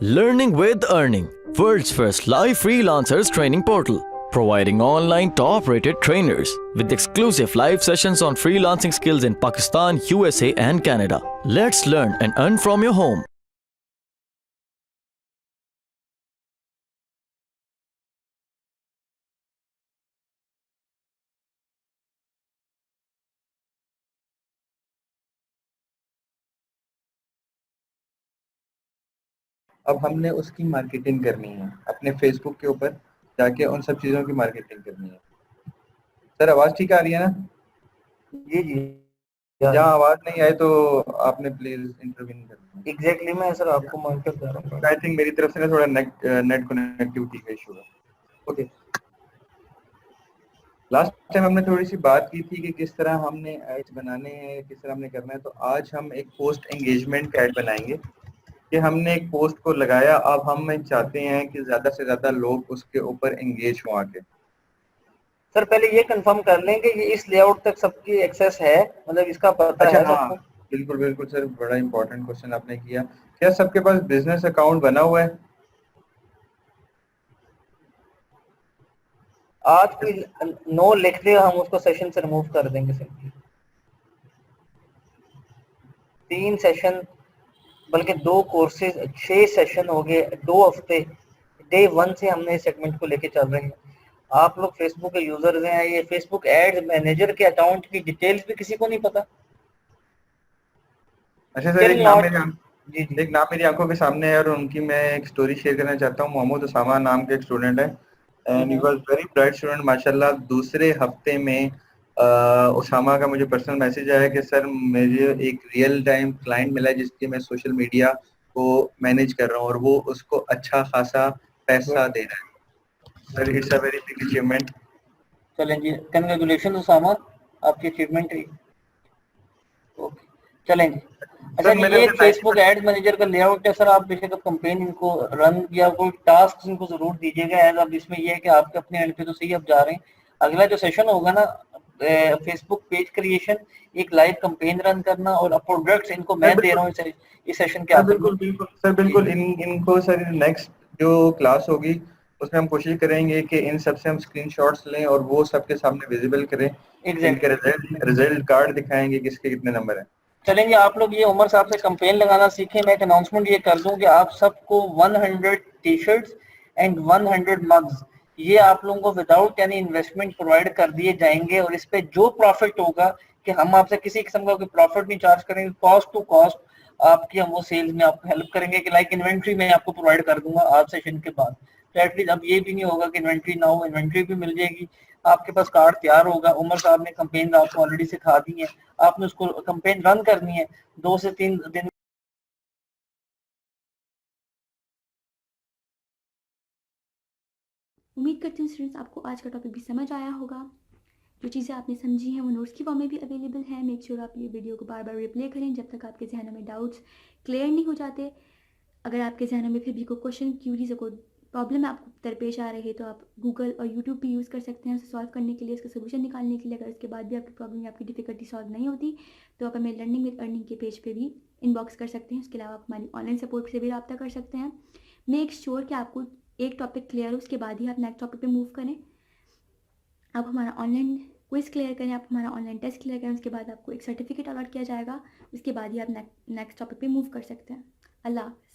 Learning with Earning, world's first live freelancers training portal, providing online top-rated trainers with exclusive live sessions on freelancing skills in Pakistan, USA and Canada. Let's learn and earn from your home. अब हमने उसकी marketing करनी है, अपने Facebook के ऊपर जाके उन सब चीज़ों की मार्केटिंग करनी है। सर आवाज़ ठीक आ रही है ना? जी जी, जहाँ आवाज़ नहीं आए तो आपने प्लीज इंटरवीन करना। एग्जैक्टली मैं सर आपको मॉनिटर कर रहा हूँ। आई थिंक मेरी तरफ से ना थोड़ा नेट कनेक्टिविटी का इशू है। ओके, लास्ट टाइम हमने थोड़ी सी बात की थी कि किस तरह हमने एड्स बनाने हैं, किस तरह हमने करना है। तो आज हम एक पोस्ट एंगेजमेंट का एड बनाएंगे कि हमने एक पोस्ट को लगाया, अब हम चाहते हैं कि ज्यादा से ज्यादा लोग उसके ऊपर एंगेज हों आके। सर पहले ये कंफर्म कर लें कि ये इस लेआउट तक सबकी एक्सेस है, मतलब इसका पता अच्छा है हाँ, सबको? बिल्कुल बिल्कुल सर, बड़ा इंपॉर्टेंट क्वेश्चन आपने किया। क्या सबके पास बिजनेस अकाउंट बना हुआ है? आज कोई नो लिख दे, हम उसको सेशन से रिमूव कर देंगे सिंपली। 3 सेशन बल्कि 2 कोर्सेज, 6 सेशन हो गए, 2 हफ्ते। डे 1 से हमने इस सेगमेंट को लेके चल रहे हैं। आप लोग फेसबुक के यूजर्स हैं, ये फेसबुक एड्स मैनेजर के अकाउंट की डिटेल्स भी किसी को नहीं पता। अच्छा सर, जी जी, एक नाम मेरी आंखों के सामने है और उनकी मैं एक स्टोरी शेयर करना चाहता हूँ। मोहम्मद उसामा नाम के एक स्टूडेंट है and he was very bright student माशाल्लाह। दूसरे हफ्ते में उसामा का मुझे पर्सनल मैसेज आया कि सर मुझे एक रियल टाइम क्लाइंट मिला है जिसके मैं सोशल मीडिया को मैनेज कर रहा हूँ और वो उसको अच्छा खासा पैसा दे रहा है। Sir it's a very big achievement. चलें जी, कंग्रेचुलेशन उसामा, आपकी अचीवमेंट है। ओके, चलें जी। अच्छा सर जी, मेरे ये से फेसबुक एड्स मैनेजर का लेआउट है सर। आप बेशक कंपेन इनको रन या कोई टास्क इनको जरूर दीजिएगा एज। अब इसमें ये है कि आपके अपने एंड पे तो सही अब जा रहे हैं। अगला जो सेशन होगा ना, फेसबुक पेज क्रिएशन, एक लाइव कंपेन रन करना और प्रोडक्ट्स इनको मैं दे रहा हूँ इस सेशन के सर आखिर में। बिल्कुल बिल्कुल सर जी बिल्कुल इनको सर नेक्स्ट जो क्लास होगी उसमें हम कोशिश करेंगे कि इन सब से हम स्क्रीनशॉट्स लें और वो सबके सामने विजिबल करें। इनके एग्जैक्टली। रिजल्ट कार्ड दिखाएंगे किसके कितने नंबर हैं। चलेंगे, आप लोग ये उमर साहब से कंपेन लगाना सीखें। मैं एक अनाउंसमेंट ये कर दूं कि आप सबको 100 टी शर्ट्स एंड 100 मग्स ये आप लोगों को विदाउट एनी इन्वेस्टमेंट प्रोवाइड कर दिए जाएंगे। और इस पे जो प्रॉफिट होगा, कि हम आपसे किसी किस्म का प्रॉफिट नहीं चार्ज करेंगे, कॉस्ट टू कॉस्ट आपकी हम वो सेल्स में आपको हेल्प करेंगे कि लाइक इन्वेंट्री मैं आपको प्रोवाइड कर दूंगा आज सेशन के बाद। तो एटलीस्ट अब ये भी नहीं होगा कि इन्वेंट्री ना हो, इन्वेंट्री भी मिल जाएगी। आपके पास कार्ड तैयार होगा। उमर साहब ने कंपेन आपको ऑलरेडी सिखा दी है, आपने उसको कंपेन रन करनी है 2 से 3 दिन। उम्मीद करती हूँ स्टूडेंट्स आपको आज का टॉपिक भी समझ आया होगा। जो चीज़ें आपने समझी हैं वो नोट्स की फॉर्म में भी अवेलेबल है। मेक श्योर आप ये वीडियो को बार बार रिप्ले करें जब तक आपके जहनों में डाउट्स क्लियर नहीं हो जाते। अगर आपके जहनों में फिर भी कोई क्वेश्चन, क्यूरीज, कोई प्रॉब्लम आपको दरपेश आ रही है तो आप गूगल और यूट्यूब भी यूज़ कर सकते हैं उसे सॉल्व करने के लिए, इसका सोल्यूशन निकालने के लिए। अगर इसके बाद भी आपकी प्रॉब्लम या आपकी डिफिकल्टी सॉल्व नहीं होती तो आप हमें लर्निंग विद अर्निंग के पेज पे भी इनबॉक्स कर सकते हैं। उसके अलावा आप हमारी ऑनलाइन सपोर्ट से भी रब्ता कर सकते हैं। मेक श्योर कि आपको एक टॉपिक क्लियर हो, उसके बाद ही आप नेक्स्ट टॉपिक पे मूव करें। आप हमारा ऑनलाइन क्विज क्लियर करें, आप हमारा ऑनलाइन टेस्ट क्लियर करें, उसके बाद आपको एक सर्टिफिकेट अलॉट किया जाएगा। उसके बाद ही आप नेक्स्ट टॉपिक पे मूव कर सकते हैं। अल्लाह हाफ़िज़।